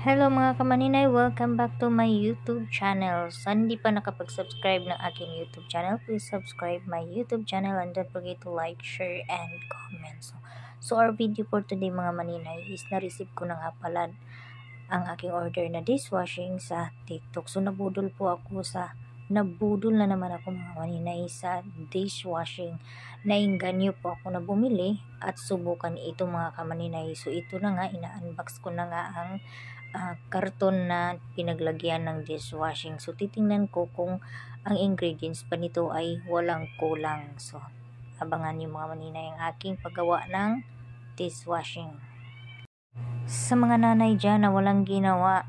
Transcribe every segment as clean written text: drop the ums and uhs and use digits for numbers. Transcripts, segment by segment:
Hello mga kamaninay, welcome back to my YouTube channel. Sa hindi pa nakapag-subscribe ng aking YouTube channel, please subscribe my YouTube channel and don't forget to like, share, and comment. So our video for today mga maninay is na-receive ko na nga pala ang aking order na dishwashing sa TikTok. So nabudol na naman ako mga maninay sa dishwashing. Nainganyo po ako na bumili at subukan ito mga kamaninay. So ito na nga, ina-unbox ko na nga ang karton na pinaglagyan ng dishwashing. So titingnan ko kung ang ingredients pa nito ay walang kulang. So abangan niyo mga maninay ang aking paggawa ng dishwashing. Sa mga nanay dyan na walang ginawa,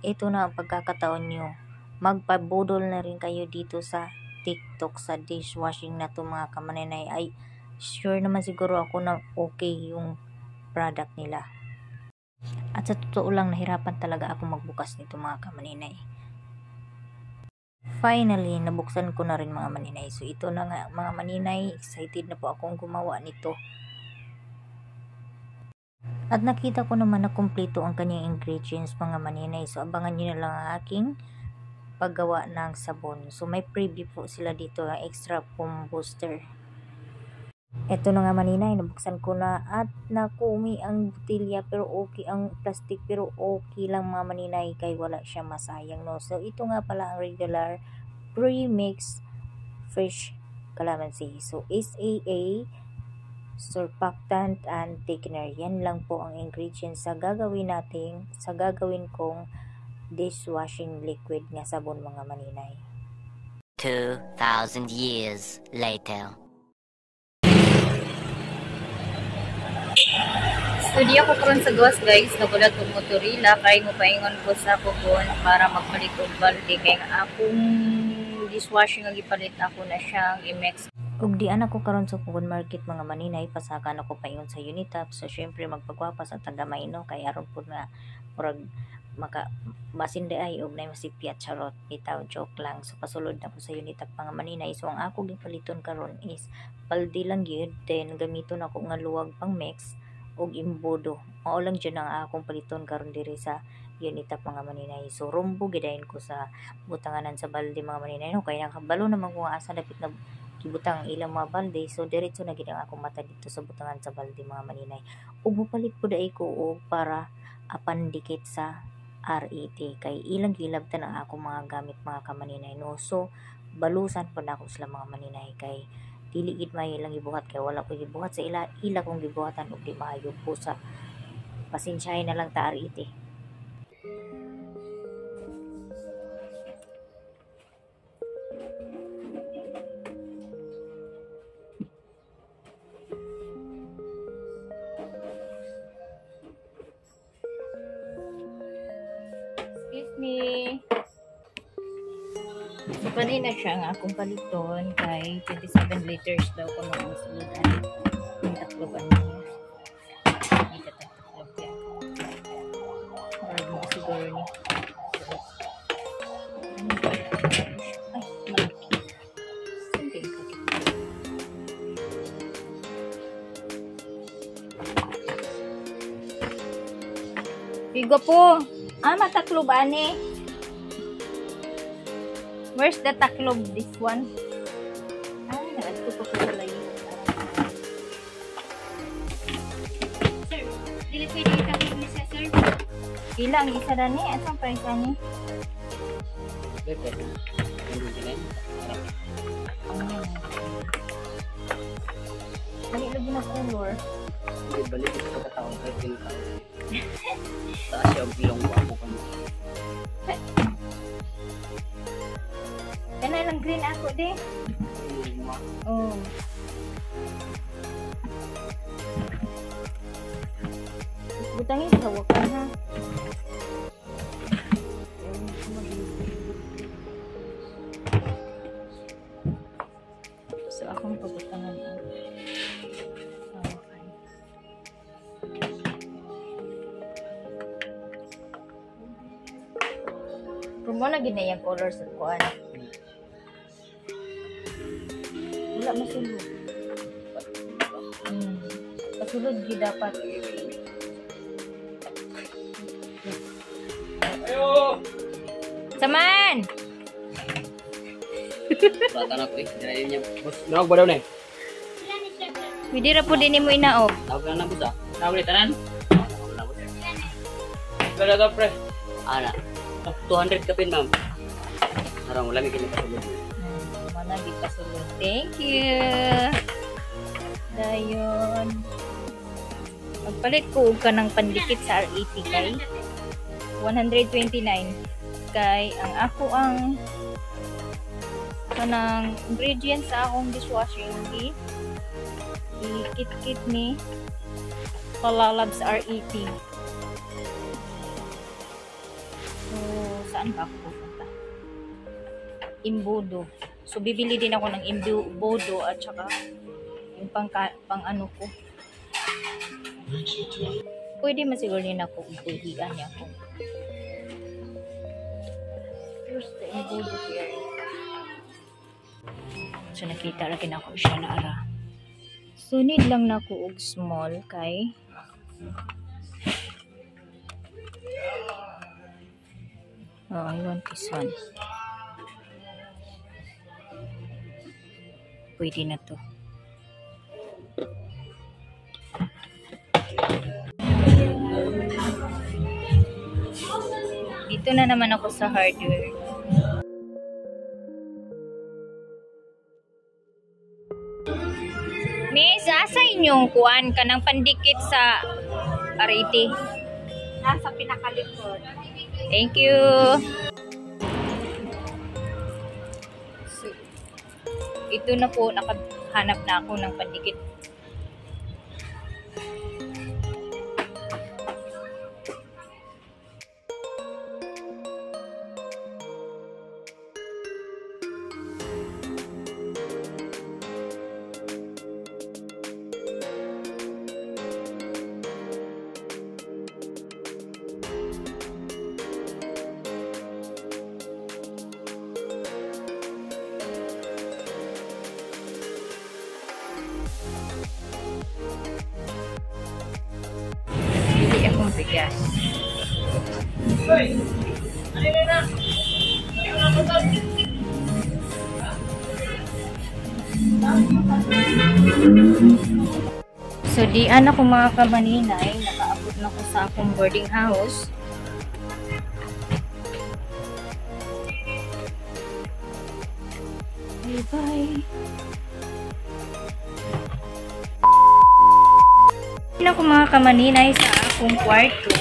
ito na ang pagkakataon nyo. Magpabudol na rin kayo dito sa TikTok sa dishwashing na to mga kamaninay. Ay sure naman siguro ako na okay yung product nila. At sa totoo lang, nahirapan talaga ako magbukas nito mga kamaninay. Finally, nabuksan ko na rin mga maninay. So ito na nga mga maninay, excited na po akong gumawa nito. At nakita ko naman na kumpleto ang kanyang ingredients mga maninay. So abangan nyo na lang ang aking paggawa ng sabon. So may preview po sila dito, ang extra foam booster. Ito na nga maninay, nabuksan ko na at nakumi ang butilya pero okay ang plastic pero okay lang mga maninay kay wala siya masayang no. So ito nga pala ang regular pre-mix fresh calamansi. So SAA, surfactant and thickener. Yan lang po ang ingredients sa gagawin kong dishwashing liquid nga sabon mga maninay. 2,000 years later. Studio ko karon sa gawas guys, nagulat kong motorila kay mupaingon ko sa kugon para magpalit og balde kay akong dishwashing nga gipalit ako na siyang i-mix. Ug dian ako karon sa kugon market mga maninay, pasakan ako paingon sa Unitap. So syempre magpagwapas at tagamay no kay aron pud nga murag maka masinde ay og nay masipyat charot, bitaw joke lang. So pasulod na ko sa Unitap mga maninay. So ang ako gipaliton karon is balde lang gyud, then gamiton ako nga luwag pang mix og imbodo. Mao lang dyan ang akong paliton karon diri sa Unitap mga maninay. So rumbo gidayon ko sa butanganan sa balde mga maninay no kay nakabalo naman ko asa dapit na gibutang ilang mga balde. So diretso na gid ang akong mata dito sa butangan sa balde mga maninay. Ug mupalit pud ay ko og para apan dikit sa RET kay ilang gilabtan ang akong mga gamit mga kamaninay no. So balusan pud ako sila mga maninay kay dili gid may ilang gibuhat kay wala ko gibuhat sa ila kong gibuhatan og di maayo po sa pasensyahin na lang ta RET. Excuse me. So, kanina siya nga akong paliton kay 27 liters daw ko mga sulutan. Yung takloban niya. Hindi ka taklob yan. Marag mo siguro ni. Ay, malaki. Sundin ko. Bigo po. Matakloban eh. Where's the taklob? This one? Nagad ko pa pala yun. Sir, dili pwede itaklob niya siya, sir? Ilang isa na ni? Asang price na ni? Balik lagi na color. Balik ito pagkataon kay pinatawag. Taas siya ang bilong wako ko. Kanay lang green ako di. Oh. Butangin sa wakan ha. So akong pabutangan ang wakan. Kung mo na ginayang color sa kuan. Wala masulod. Pasulod gyud dapat. Saman! Bata na ko eh. Dinayin niya. Boss, nawag ba daw na eh? Pwede ra po din mo inaop. Nawag ka na boss ah. Nawag ulit, tanan? Nawag na boss. Gala daw pre. Ana. 200 kapin ma'am. Harang wala may kinipatulog. Mana di pasulod. Thank you. Dayon. Magpalit ko og ka ng pandikit sa R80 kay 129 kay ang ako ang kanang ingredients sa akong dishwashing ikit-kit ni Palalabs R80. So, saan ba ako pupunta? Imbodo. So, bibili din ako ng imbodo at saka yung pang ano ko. Pwede masiguro din ako kung puhian niya ako. Here's the imbodo here. So, nakita rin ako siya na ara. So, need lang na ako og small kay I want this one. Pwede na to. Dito na naman ako sa hardware. Miss, asa inyong kuan ka ng pandikit sa R80? Nasa pinakalikod. Thank you. So, ito na po, nakahanap na ako ng pandikit. Bili akong bigas. So, diyan ako mga kamaninay, nakaabot na ko sa akong boarding house. Bye-bye. Na ko mga kamaninay sa akong kwarto.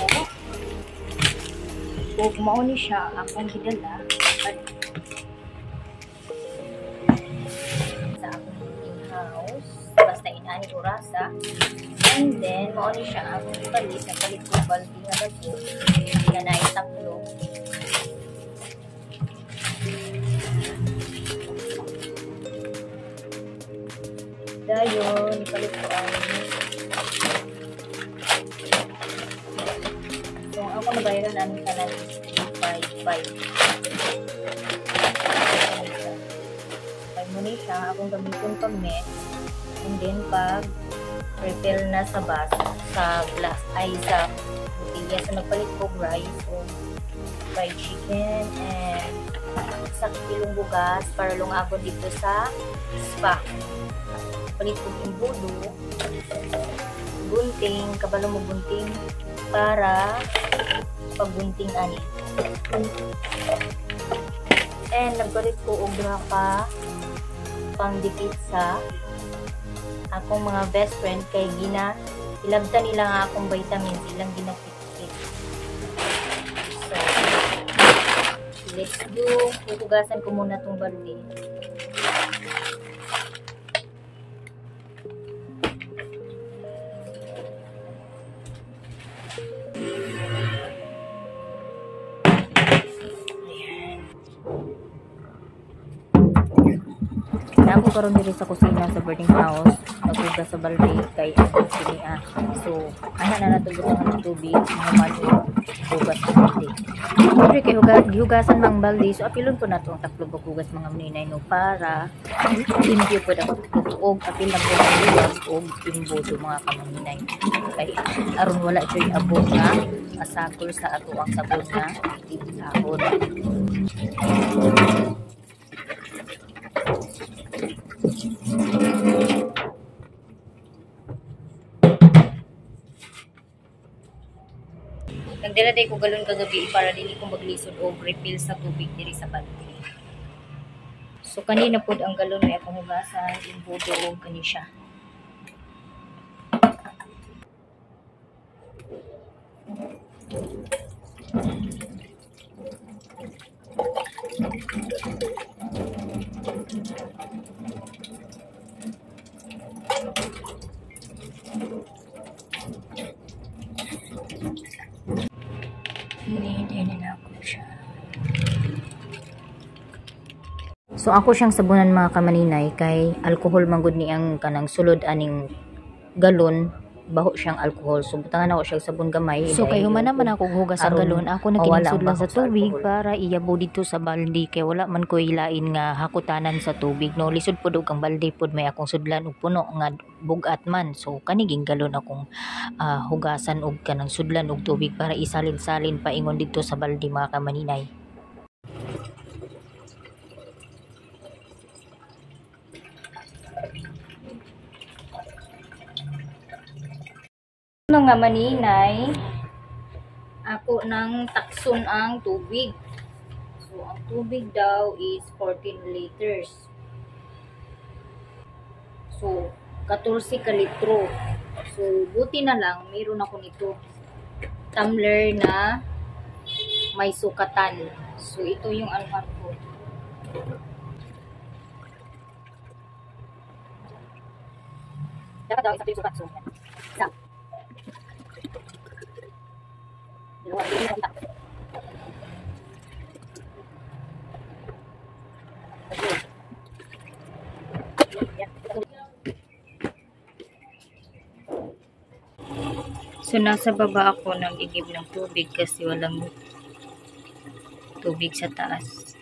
Kung mauni siya, akong gidala sa akong boarding house. Basta inani orasa. And then, mauni siya akong palit. Napalit ko baldi nga lagi. Na naitaklo. Dayon, palit ko ang so, ako nabayaran namin ka ng 5.5. Pag muna siya, akong gamitin pag mix. And then, pag refill na sa bus, sa glass, ay sa botella. So, nagpalit ko rice o fried chicken and sa kilong bugas para lungagon dito sa spa. Palit ko yung budo, gunting, kabalo mo gunting para pagbunting ani. And nagpalit ko og duha ka pangdikit sa akong mga best friend kay ilabta nila nga akong vitamins ilang ginapit-pit. So, let's do. Hugasan ko muna tong balde. Ako karon diri sa kusina sa boarding house. maghugas sa balde kay ako sinia. So ana na natubutan ng tubig mga mani hugas sa balde. Pero kay hugasan mang balde, so apilon ko na to ang taklo hugas mga maninay no para limpyo po daw og apil na po og imbodo mga kamaninay. Kay aron wala joy abot nga asagol sa ato ang sabon na ibahon. Nagdala day ko galon kagabi para dili ko maglisod og refill sa tubig diri sa balde. So kanina pod ang galon ay akong hugasan, imbodo og kani siya. Hinihinay na ako siya. So ako siyang sabunan mga kamaninay kay alcohol manggod ni ang kanang sulod aning galon, baho siyang alcohol. So butangan ako siyang sabon gamay. So kay human naman ako hugas ang galon, ako nakinisudlan sa tubig para iyabo dito sa balde kay wala man ko ilain nga hakutanan sa tubig no. Lisod pud og ang balde pud may akong sudlan og puno nga bugat man. So kaniging galon akong hugasan og kanang sudlan og tubig para isalin-salin paingon dito sa balde mga kamaninay. Nga maninay, ako nang takson ang tubig. So, ang tubig daw is 14 liters. So, 14 ka litro. So, buti na lang, mayroon ako nito. Tumbler na may sukatan. So, ito yung anuhan ko. Dapat daw, isa yung sukat. So, isa. So nasa baba ako nag-igib ng tubig kasi walang tubig sa taas.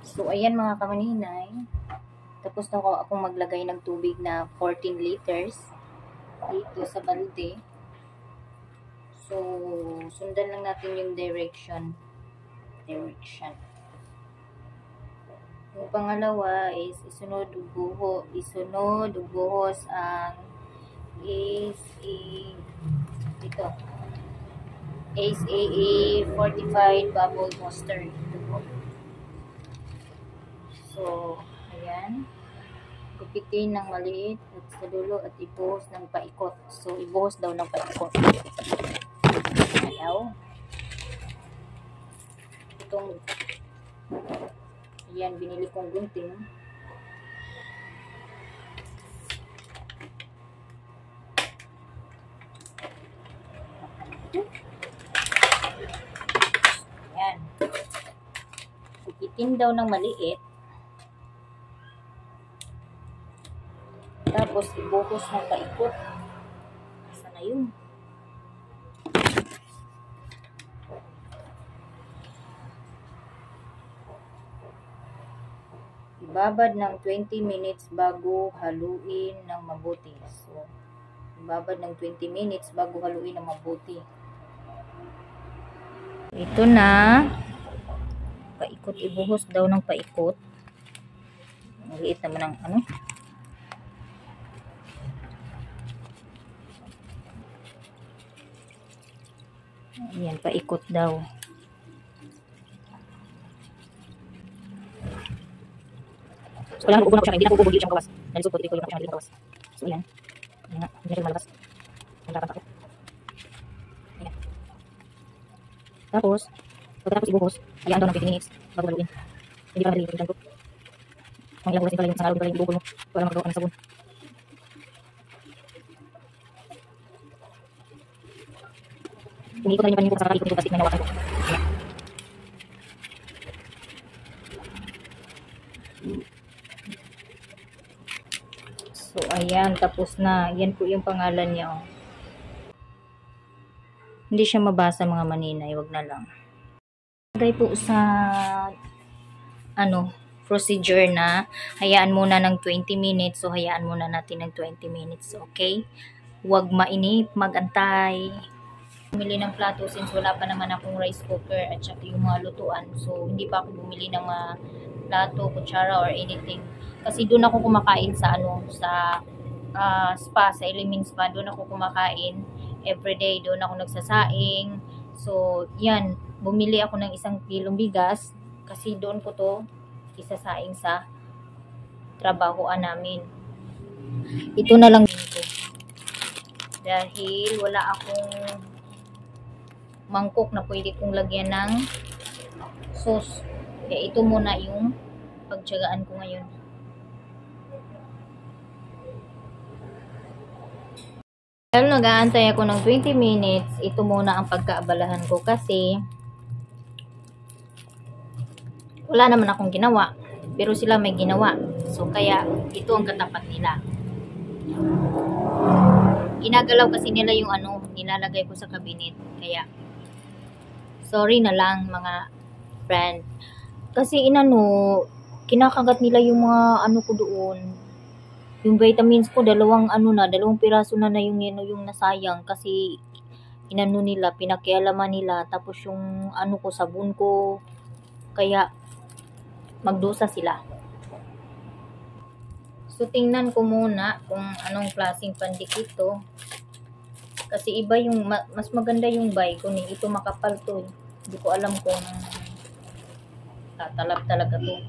So ayan mga kamaninay, tapos na akong maglagay ng tubig na 14 liters dito sa balde. So, sundan lang natin yung direction. Yung pangalawa is isunod buhos ang ACE fortified bubble booster. So, ayan. Gupitin ng maliit at sa dulo at ibuhos ng paikot. So, ibuhos daw ng paikot. Ayaw. Itong ayan, binili kong gunting. Ayan. Gupitin daw ng maliit. Tapos, ibuhos ng paikot. Sana yun. Ibabad ng 20 minutes bago haluin ng mabuti. So, ibabad ng 20 minutes bago haluin ng mabuti. Ito na. Paikot, ibuhos daw ng paikot. Maliit naman ang ano. Ayan, paikot daw. So, kailangan ubo na ko siya. Hindi na ubo, siyang kawas. Nalisod ko, dito ko siya ng kawas. So, ayan. Ayan nga, hindi na siya malabas. Ang dapat ako. Ayan. Tapos, pagkatapos ibuhos, hayaan daw ng 20 minutes bago haluin. Hindi pa madali ito. Ang ilang oras din pala yung sangalog pala yung ibuhol mo para magagawa ng sabon. Umiikot na rin yung panin ko sa kakalik ko dito kasi may nawakan ko. Ayan, tapos na. Yan po yung pangalan niya. Oh. Hindi siya mabasa mga maninay. Wag na lang. Lagay po sa procedure na hayaan muna ng 20 minutes. So, hayaan muna natin ng 20 minutes. Okay? Huwag mainip, magantay. Bumili ng plato since wala pa naman akong rice cooker at saka yung mga lutuan. So, hindi pa ako bumili ng mga plato, kutsara, or anything. Kasi doon ako kumakain sa spa, sa Ilimin Spa. Doon ako kumakain everyday. Doon ako nagsasaing. So, yan. Bumili ako ng 1 kilong bigas kasi doon ko to isasaing sa trabahoan namin. Ito na lang dito. Dahil wala akong mangkok na pwede kong lagyan ng sauce. Kaya ito muna yung pagtiyagaan ko ngayon. Dahil nag-aantay ako ng 20 minutes, ito muna ang pagkaabalahan ko kasi wala naman akong ginawa. Pero sila may ginawa. So, kaya ito ang katapat nila. Ginagalaw kasi nila yung nilalagay ko sa cabinet. Kaya, sorry na lang mga friend. Kasi kinakagat nila yung mga ko doon. Yung vitamins ko, dalawang piraso na yung nasayang. Kasi, nila, pinakialaman nila. Tapos yung ko, sabon ko. Kaya, magdusa sila. So, tingnan ko muna kung anong klaseng pandikit to. Kasi iba yung, mas maganda yung buy ko ni. Ito makapal to. Hindi ko alam kung tatalab talaga to.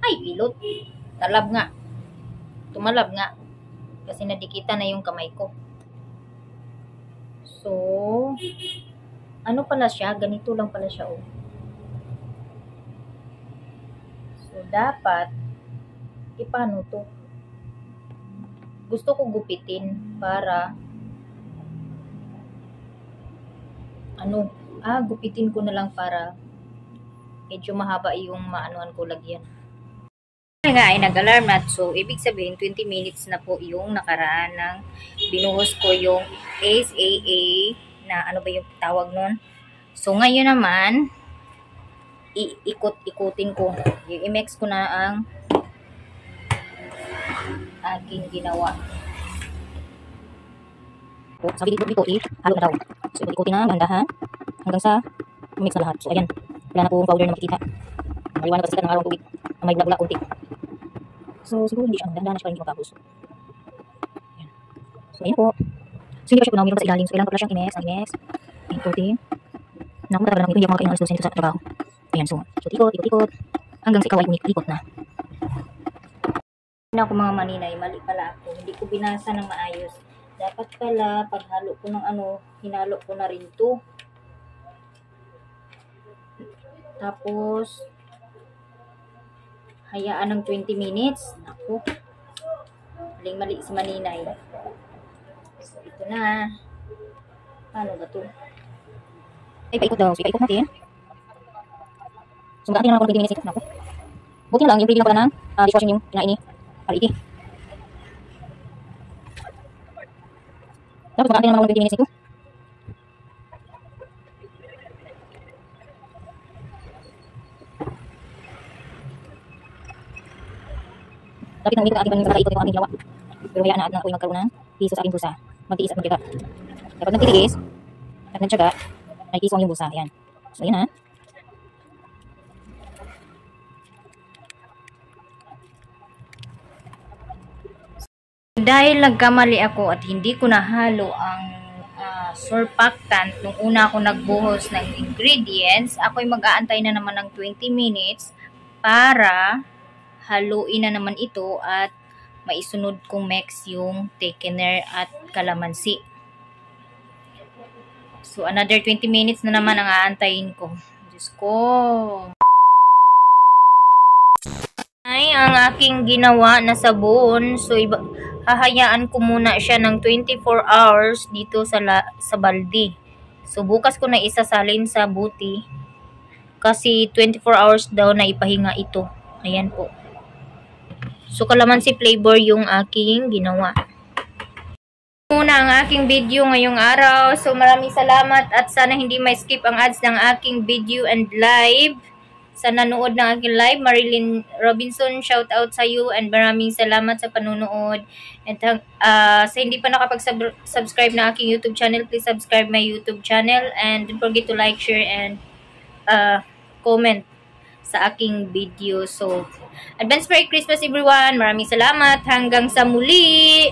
Ay, pilot. Talab nga. Tumalab nga. Kasi nadikita na yung kamay ko. So, pala siya? Ganito lang pala siya, oh. So, dapat, paano to? Gusto ko gupitin para, gupitin ko na lang para medyo mahaba yung maanuan ko lagyan. Nga ay nag-alarm na. So, ibig sabihin, 20 minutes na po yung nakaraan ng binuhos ko yung SAA na ano ba yung tawag nun. So, ngayon naman, ikutin ko. I-mix ko na ang aking ginawa. Sabi dito, halo na daw. So, ikutin na, gandahan, hanggang sa mix na lahat. So, ayan. Wala na po powder na makikita. Maliwanag kasi ng araw tubig na may bula kunti. So, siguro hindi siya. Gandahan na siya, hindi makapos. Ayan. So, ayan po. So, hindi pa siya punaw, sa ilalim. So, kailangan ko pala siyang i-mix. Ikutin. Naku, talaga lang ito. Hindi ako makakain ng alas 12 sa trabaho. Ayan, so, ikot. Hanggang sa ikaw ay umiikot na. Ako mga maninay, mali pala ako. Hindi ko binasa ng maayos. Dapat pala, paghalo ko ng hinalo ko na rin to. Tapos, hayaan ng 20 minutes. Naku. Maling-mali si maninay. So, ito na. Paano ba to? Ay, paikot daw. So, paikot natin. So, mag-atin lang ako ng 20 minutes. Naku. Buti na lang, yung ready lang pala ng dishwashing yung kinain ni Pariki. Tapos, mag-atin lang ako ng 20 minutes ito. Lapit ng ating panin sa kaikot yung aking ginawa. Pero hayaan na at ako'y magkaroon ng piso sa aking busa. Magtiis at magtiyaga. Kapag nagtitiis at nagtiyaga, ay kiswang yung busa. Ayan. So, ayan ha. Dahil nagkamali ako at hindi ko nahalo ang surfactant nung una ako nagbuhos ng ingredients, ako'y mag-aantay na naman ng 20 minutes para haluin na naman ito at maisunod kong mix yung thickener at kalamansi. So, another 20 minutes na naman ang aantayin ko. Diyos ko. Ay, ang aking ginawa na sabon. So, hahayaan ko muna siya ng 24 hours dito sa balde. So, bukas ko na isasalin sa buti. Kasi 24 hours daw na ipahinga ito. Ayan po. So, kalamansi flavor yung aking ginawa. ang aking video ngayong araw. So maraming salamat at sana hindi may skip ang ads ng aking video and live. Sa nanood ng aking live, Marilyn Robinson, shout out sa iyo and maraming salamat sa panunood. And sa hindi pa nakapag-subscribe na aking YouTube channel, please subscribe my YouTube channel and don't forget to like, share and comment sa aking video. So, advance Merry Christmas everyone. Maraming salamat. Hanggang sa muli.